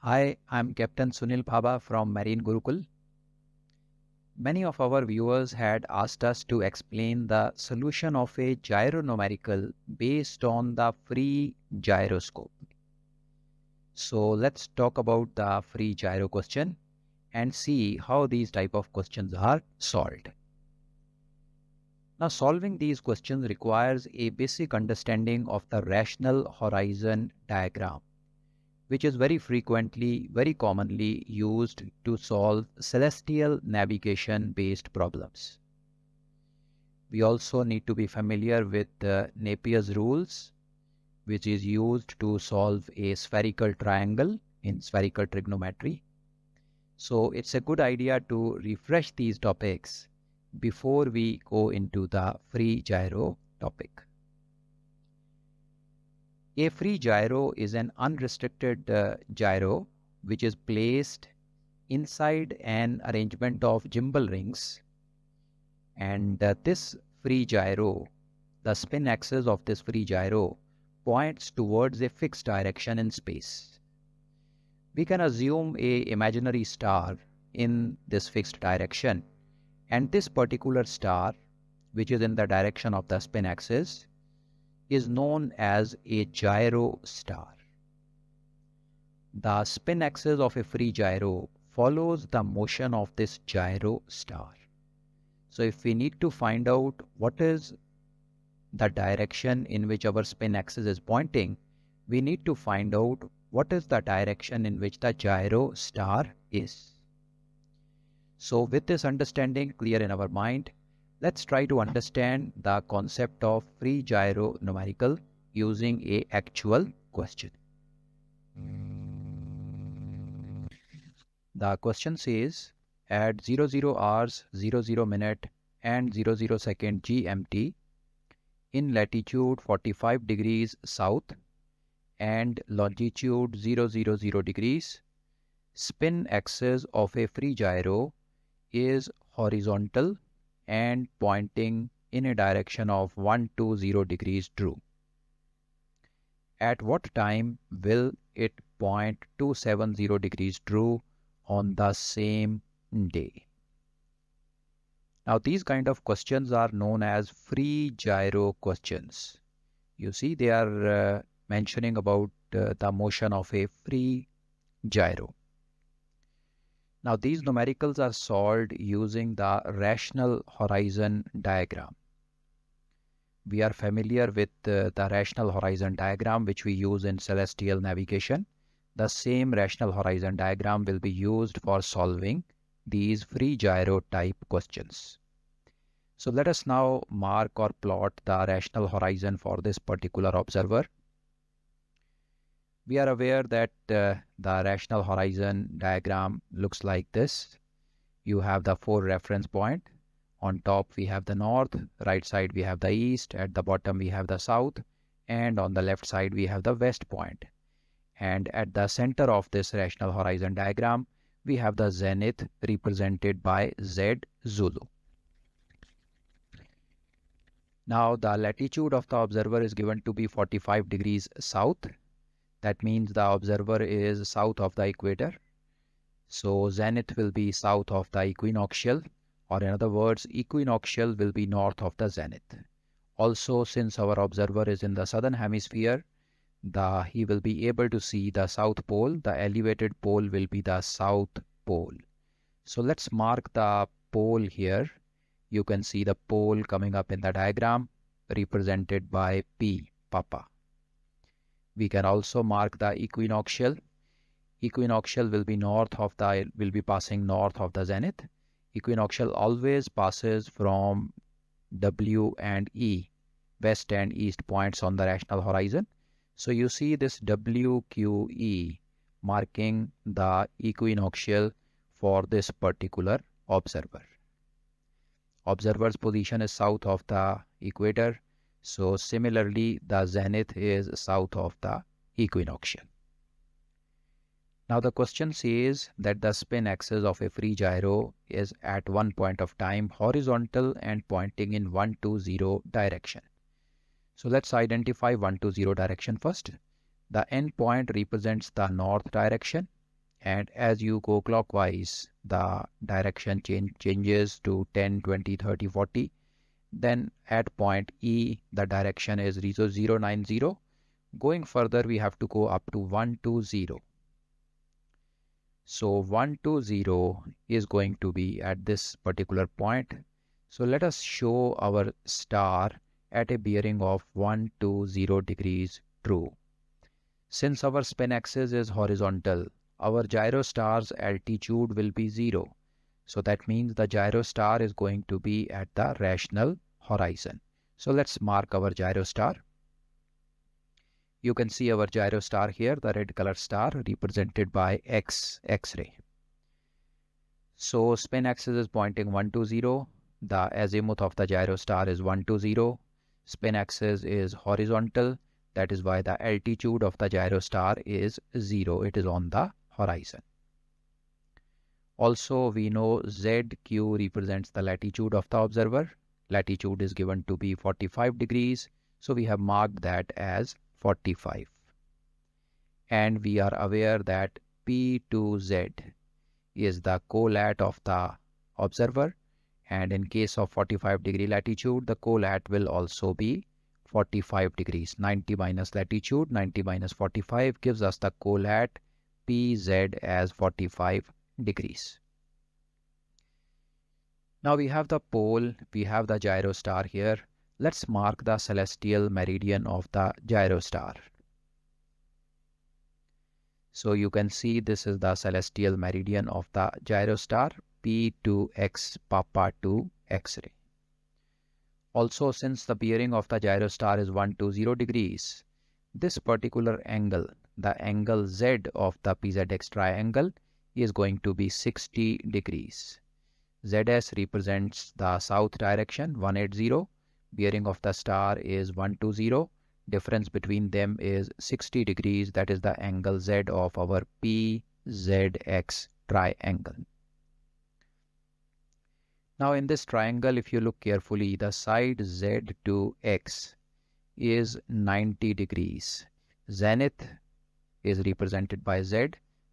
Hi, I'm Captain Sunil Bhaba from Marine Gurukul. Many of our viewers had asked us to explain the solution of a gyro numerical based on the free gyroscope. So let's talk about the free gyro question and see how these type of questions are solved. Now, solving these questions requires a basic understanding of the rational horizon diagram, which is very commonly used to solve celestial navigation based problems. We also need to be familiar with Napier's rules, which is used to solve a spherical triangle in spherical trigonometry. So it's a good idea to refresh these topics before we go into the free gyro topic. A free gyro is an unrestricted gyro which is placed inside an arrangement of gimbal rings, and this free gyro, the spin axis of this free gyro points towards a fixed direction in space. We can assume a imaginary star in this fixed direction, and this particular star, which is in the direction of the spin axis, is known as a gyro star. The spin axis of a free gyro follows the motion of this gyro star. So if we need to find out what is the direction in which our spin axis is pointing, we need to find out what is the direction in which the gyro star is. So with this understanding clear in our mind, let's try to understand the concept of free gyro numerical using an actual question. The question says, at 00 hours 00 minute and 00 second GMT in latitude 45 degrees south and longitude 000 degrees, spin axis of a free gyro is horizontal and pointing in a direction of 120 degrees true. At what time will it point 270 degrees true on the same day? Now these kind of questions are known as free gyro questions. You see, they are mentioning about the motion of a free gyro. Now these numericals are solved using the rational horizon diagram. We are familiar with the rational horizon diagram which we use in celestial navigation. The same rational horizon diagram will be used for solving these free gyro type questions. So let us now mark or plot the rational horizon for this particular observer. We are aware that the rational horizon diagram looks like this. You have the 4 reference point. On top we have the north, right side we have the east, at the bottom we have the south, and on the left side we have the west point. And at the center of this rational horizon diagram, we have the zenith represented by Z Zulu. Now the latitude of the observer is given to be 45 degrees south. That means the observer is south of the equator. So zenith will be south of the equinoctial, or in other words, equinoctial will be north of the zenith. Also, since our observer is in the southern hemisphere, he will be able to see the south pole. The elevated pole will be the south pole. So let's mark the pole here. You can see the pole coming up in the diagram represented by P, Papa. We can also mark the equinoctial. Equinoctial will be passing north of the zenith. Equinoctial always passes from W and E, west and east points on the rational horizon. So you see this WQE marking the equinoctial for this particular observer. Observer's position is south of the equator. So similarly, the zenith is south of the equinoctial. Now the question says that the spin axis of a free gyro is at one point of time horizontal and pointing in 120 direction. So let's identify 120 direction first. The end point represents the north direction and as you go clockwise, the direction changes to 10, 20, 30, 40. Then at point E, the direction is 090. Going further, we have to go up to 120. So 120 is going to be at this particular point. So let us show our star at a bearing of 120 degrees true. Since our spin axis is horizontal, our gyro star's altitude will be 0. So that means the gyro star is going to be at the rational horizon. So let's mark our gyro star. You can see our gyro star here, the red color star represented by X-ray. So spin axis is pointing 120. The azimuth of the gyro star is 120. Spin axis is horizontal. That is why the altitude of the gyro star is 0. It is on the horizon. Also, we know ZQ represents the latitude of the observer. Latitude is given to be 45 degrees. So we have marked that as 45. And we are aware that P2Z is the colat of the observer. And in case of 45 degree latitude, the colat will also be 45 degrees. 90 minus latitude, 90 minus 45 gives us the colat PZ as 45 degrees. Now we have the pole, we have the gyro star here. Let's mark the celestial meridian of the gyro star. So you can see this is the celestial meridian of the gyro star, P2X Papa 2 X-ray. Also, since the bearing of the gyro star is 120 degrees, this particular angle, the angle Z of the PZX triangle, is going to be 60 degrees. ZS represents the south direction, 180. Bearing of the star is 120. Difference between them is 60 degrees. That is the angle Z of our PZX triangle. Now in this triangle, if you look carefully, the side Z to X is 90 degrees. Zenith is represented by Z.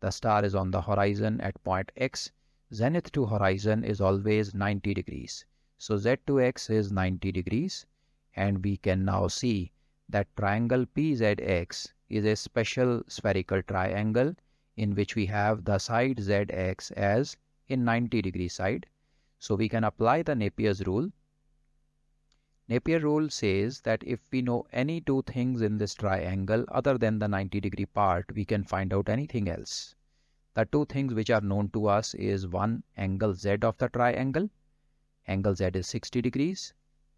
The star is on the horizon at point X. Zenith to horizon is always 90 degrees. So Z to X is 90 degrees, and we can now see that triangle PZX is a special spherical triangle in which we have the side ZX as a 90 degree side. So we can apply the Napier's rule. Napier rule says that if we know any two things in this triangle other than the 90 degree part, we can find out anything else. The two things which are known to us is one, angle Z of the triangle. Angle Z is 60 degrees,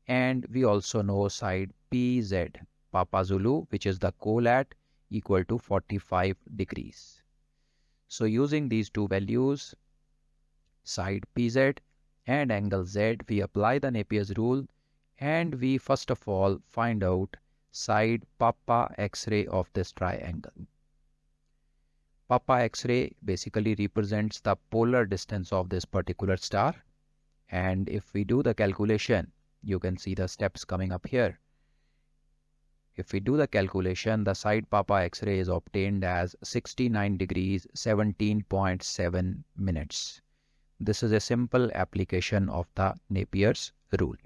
and we also know side PZ, Papa Zulu, which is the colat, equal to 45 degrees. So using these two values, side PZ and angle Z, we apply the Napier's rule, and we first of all find out side Papa X-ray of this triangle. Papa X-ray basically represents the polar distance of this particular star. And if we do the calculation, you can see the steps coming up here. If we do the calculation, the side Papa X-ray is obtained as 69 degrees 17.7 minutes. This is a simple application of the Napier's rule.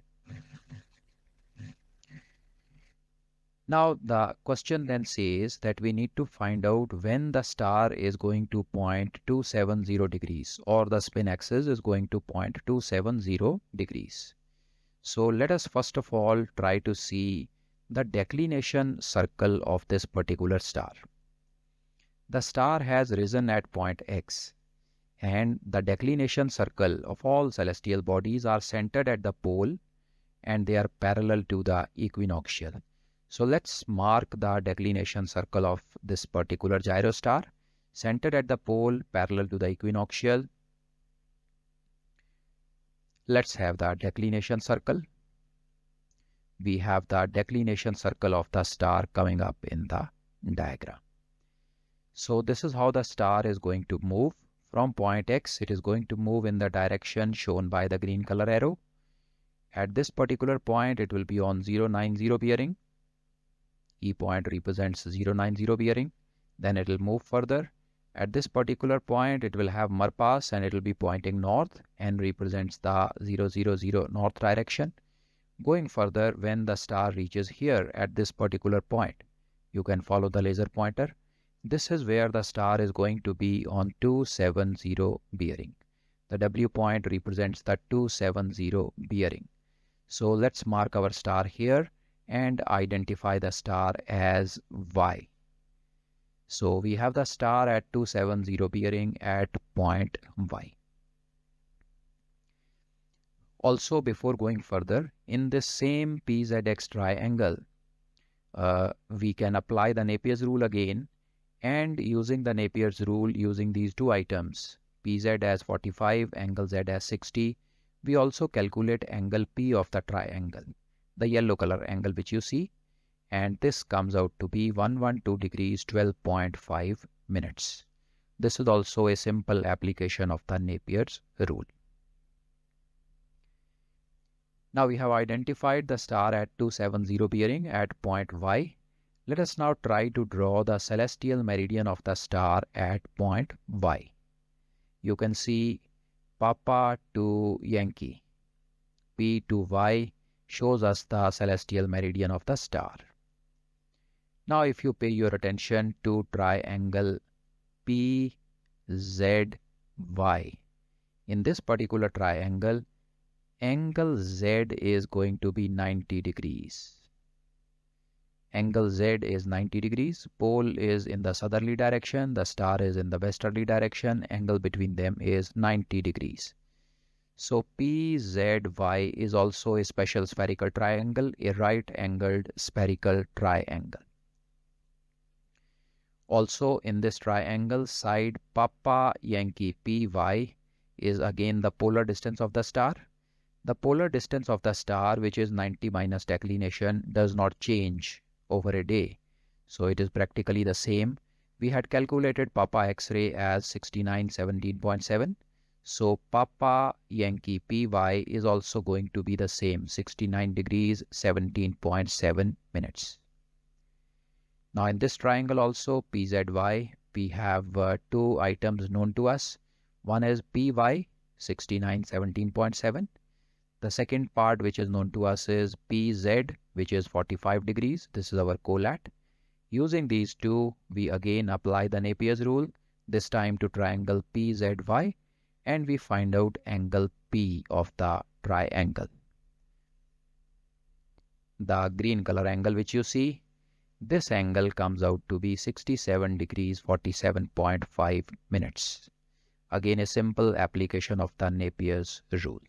Now the question then says that we need to find out when the star is going to point 270 degrees, or the spin axis is going to point 270 degrees. So let us first of all try to see the declination circle of this particular star. The star has risen at point X, and the declination circle of all celestial bodies are centered at the pole, and they are parallel to the equinoctial. So let's mark the declination circle of this particular gyro star, centered at the pole, parallel to the equinoctial. Let's have the declination circle. We have the declination circle of the star coming up in the diagram. So this is how the star is going to move. From point X, it is going to move in the direction shown by the green color arrow. At this particular point, it will be on 090 bearing. E point represents 090 bearing. Then it will move further At this particular point, it will have Marpas and it will be pointing north. N represents the 000 north direction. Going further, when the star reaches here at this particular point, you can follow the laser pointer. This is where the star is going to be on 270 bearing. The W point represents the 270 bearing. So let's mark our star here and identify the star as Y. So we have the star at 270 bearing at point Y. Also, before going further, in this same PZX triangle, we can apply the Napier's rule again, and using the Napier's rule, using these two items, PZ as 45, angle Z as 60, we also calculate angle P of the triangle, the yellow color angle which you see, and this comes out to be 112 degrees 12.5 minutes. This is also a simple application of the Napier's rule. Now we have identified the star at 270 bearing at point Y. Let us now try to draw the celestial meridian of the star at point Y. You can see Papa to Yankee, P to Y shows us the celestial meridian of the star. Now if you pay your attention to triangle PZY, in this particular triangle, angle Z is going to be 90 degrees. Angle Z is 90 degrees. Pole is in the southerly direction. The star is in the westerly direction. Angle between them is 90 degrees. So PZY is also a special spherical triangle, a right-angled spherical triangle. Also in this triangle, side Papa Yankee PY is again the polar distance of the star. The polar distance of the star, which is 90 minus declination, does not change over a day. So it is practically the same. We had calculated Papa X-ray as 6917.7. So Papa Yankee PY is also going to be the same, 69 degrees 17.7 minutes. Now in this triangle also, PZY, we have two items known to us. One is PY, 6917.7. The second part which is known to us is PZ, which is 45 degrees. This is our colat. Using these two, we again apply the Napier's rule, this time to triangle PZY, and we find out angle P of the triangle. The green color angle which you see, this angle comes out to be 67 degrees 47.5 minutes. Again, a simple application of the Napier's rule.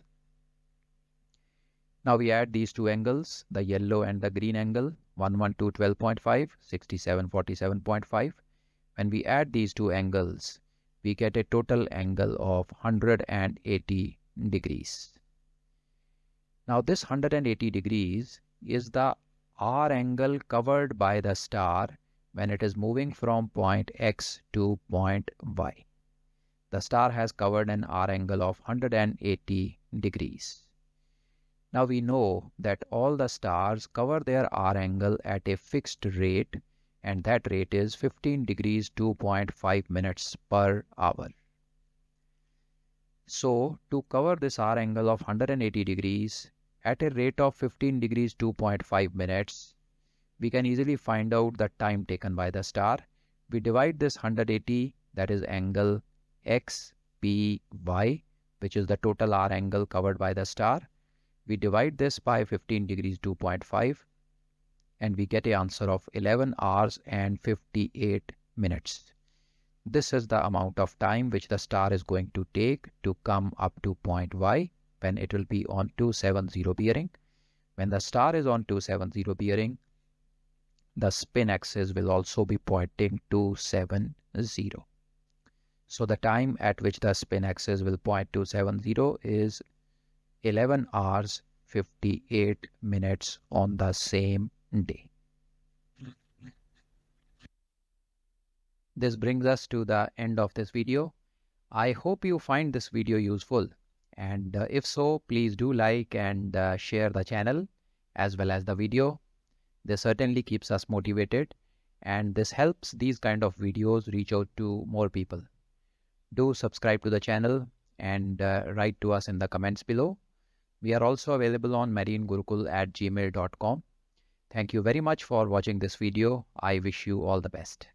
Now we add these two angles, the yellow and the green angle, 112 12.5, 67 47.5. When we add these two angles, we get a total angle of 180 degrees. Now this 180 degrees is the R angle covered by the star when it is moving from point X to point Y. The star has covered an R angle of 180 degrees. Now we know that all the stars cover their R angle at a fixed rate, and that rate is 15 degrees 2.5 minutes per hour. So to cover this R angle of 180 degrees at a rate of 15 degrees 2.5 minutes, we can easily find out the time taken by the star. We divide this 180, that is angle XPY, which is the total R angle covered by the star. We divide this by 15 degrees 2.5 and we get an answer of 11 hours and 58 minutes. This is the amount of time which the star is going to take to come up to point Y when it will be on 270 bearing. When the star is on 270 bearing, the spin axis will also be pointing 270. So the time at which the spin axis will point 270 is 11 hours 58 minutes on the same day. This brings us to the end of this video. I hope you find this video useful, and if so, please do like and share the channel as well as the video. This certainly keeps us motivated, and this helps these kind of videos reach out to more people. Do subscribe to the channel and write to us in the comments below. We are also available on marinegurukul@gmail.com. Thank you very much for watching this video. I wish you all the best.